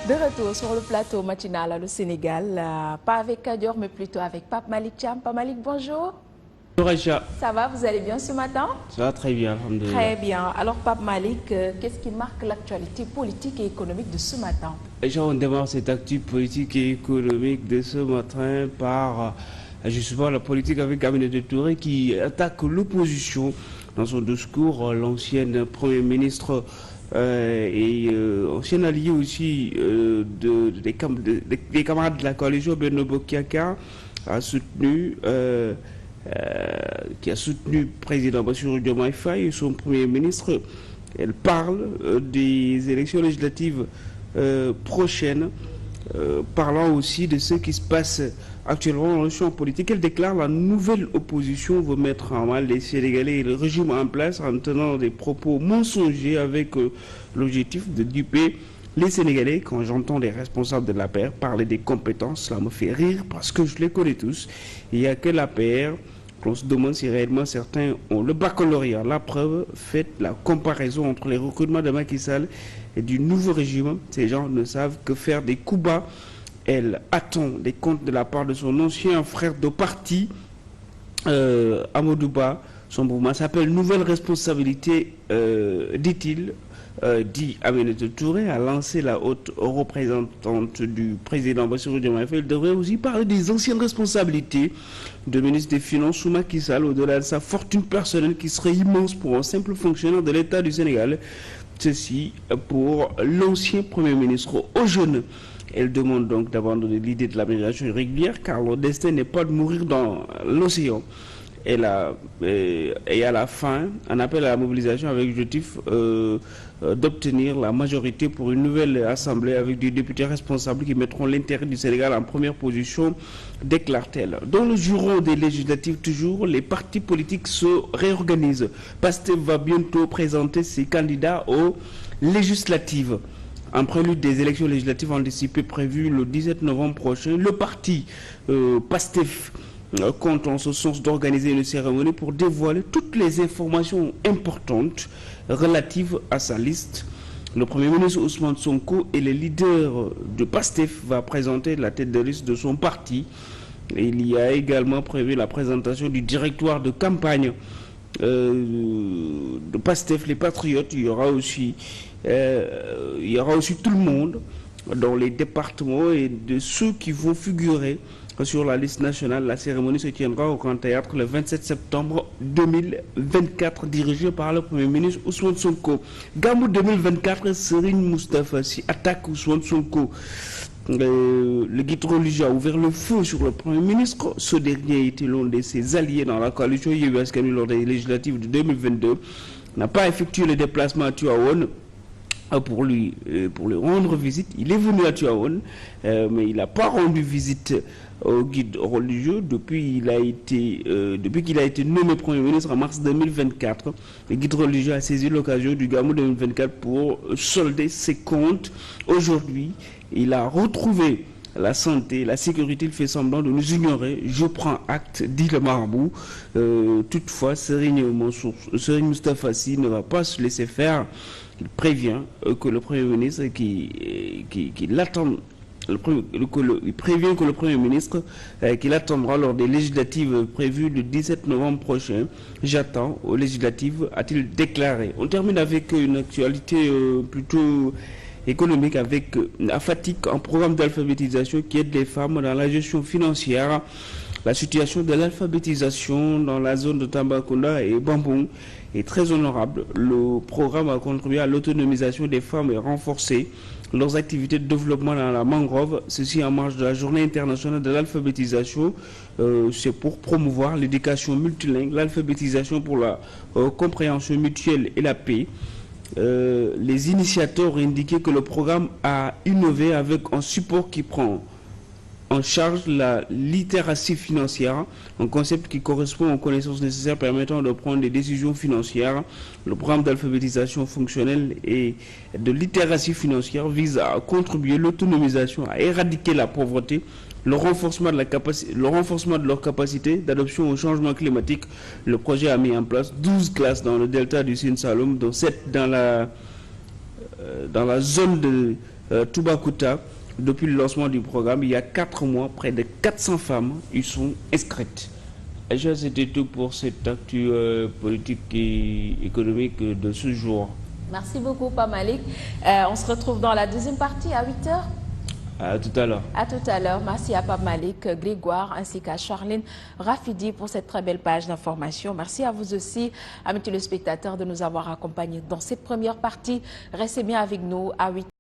De retour sur le plateau matinal à le Sénégal, pas avec Kadior, mais plutôt avec Pape Malick Thiam. Pape Malick, bonjour. Bonjour Aïcha. Ça va, vous allez bien ce matin? Ça va très bien, alhamdoulilah. Très bien. Alors Pape Malick, qu'est-ce qui marque l'actualité politique et économique de ce matin? Aïcha, on démarre cette actu politique et économique de ce matin par justement la politique avec Aminata Touré qui attaque l'opposition. Dans son discours, l'ancienne Premier ministre et ancien allié aussi des camarades de la coalition Benno Bokk Yakaar a soutenu qui a soutenu le président Bassirou Diomaye Faye et son Premier ministre. Elle parle des élections législatives prochaines, parlant aussi de ce qui se passe actuellement dans le champ politique. Elle déclare la nouvelle opposition veut mettre en mal les Sénégalais et le régime en place en tenant des propos mensongers avec l'objectif de duper les Sénégalais. Quand j'entends les responsables de l'APR parler des compétences, cela me fait rire parce que je les connais tous. Il n'y a que l'APR qu'on se demande si réellement certains ont le baccalauréat. La preuve, faites la comparaison entre les recrutements de Macky Sall et du nouveau régime. Ces gens ne savent que faire des coups bas. Elle attend des comptes de la part de son ancien frère de parti, Amadou Ba. Son mouvement s'appelle Nouvelle Responsabilité, dit-il. Dit Aminata Touré, a lancé la haute représentante du président Bassirou Diomaye Faye. Il devrait aussi parler des anciennes responsabilités de ministre des Finances sous Macky Sall, au-delà de sa fortune personnelle qui serait immense pour un simple fonctionnaire de l'État du Sénégal. Ceci pour l'ancien Premier ministre aux jeunes. Elle demande donc d'abandonner l'idée de la migration irrégulière car leur destin n'est pas de mourir dans l'océan. Et à la fin, un appel à la mobilisation avec l'objectif d'obtenir la majorité pour une nouvelle assemblée avec des députés responsables qui mettront l'intérêt du Sénégal en première position, déclare-t-elle. Dans le juron des législatives toujours, les partis politiques se réorganisent. Pastef va bientôt présenter ses candidats aux législatives. En prélude des élections législatives anticipées prévues le 17 novembre prochain, le parti Pastef compte en ce sens d'organiser une cérémonie pour dévoiler toutes les informations importantes relatives à sa liste. Le Premier ministre Ousmane Sonko et le leader de PASTEF va présenter la tête de liste de son parti. Et il y a également prévu la présentation du directoire de campagne de PASTEF, les Patriotes. Il y aura aussi tout le monde dans les départements et de ceux qui vont figurer sur la liste nationale. La cérémonie se tiendra au Grand Théâtre le 27 septembre 2024, dirigée par le Premier ministre Ousmane Sonko. Gamou 2024, Serigne Moustapha Sy attaque Ousmane Sonko. Le guide religieux a ouvert le feu sur le Premier ministre. Ce dernier était l'un de ses alliés dans la coalition Yewwi Askan Wi lors des législatives de 2022. N'a pas effectué le déplacement à Tivaouane pour lui rendre visite. Il est venu à Tivaouane, mais il n'a pas rendu visite au guide religieux depuis qu'il a été nommé Premier ministre en mars 2024. Le guide religieux a saisi l'occasion du Gamou 2024 pour solder ses comptes. Aujourd'hui, il a retrouvé la santé, la sécurité. Il fait semblant de nous ignorer. Je prends acte, dit le marabout. Toutefois, Serigne Moustapha Sy ne va pas se laisser faire. Il prévient que le Premier ministre qui l'attend. Il prévient que le Premier ministre qu'il attendra lors des législatives prévues le 17 novembre prochain. J'attends aux législatives, a-t-il déclaré. On termine avec une actualité plutôt économique avec la fatigue, un programme d'alphabétisation qui aide les femmes dans la gestion financière. La situation de l'alphabétisation dans la zone de Tambacounda et Bambou est très honorable. Le programme a contribué à l'autonomisation des femmes et renforcé leurs activités de développement dans la mangrove. Ceci en marge de la journée internationale de l'alphabétisation. C'est pour promouvoir l'éducation multilingue, l'alphabétisation pour la compréhension mutuelle et la paix. Les initiateurs ont indiqué que le programme a innové avec un support qui prend en charge la littératie financière, un concept qui correspond aux connaissances nécessaires permettant de prendre des décisions financières. Le programme d'alphabétisation fonctionnelle et de littératie financière vise à contribuer à l'autonomisation, à éradiquer la pauvreté, le renforcement de leur capacité d'adoption au changement climatique. Le projet a mis en place 12 classes dans le delta du Sine Saloum, dont 7 dans la zone Toubacouta. Depuis le lancement du programme, il y a 4 mois, près de 400 femmes y sont inscrites. Aïcha, c'était tout pour cette actu politique et économique de ce jour. Merci beaucoup, Pape Malick. On se retrouve dans la deuxième partie à 8h. À tout à l'heure. À tout à l'heure. Merci à Pape Malick, Grégoire ainsi qu'à Charline Rafidi pour cette très belle page d'information. Merci à vous aussi, amis téléspectateurs, de nous avoir accompagnés dans cette première partie. Restez bien avec nous à 8h.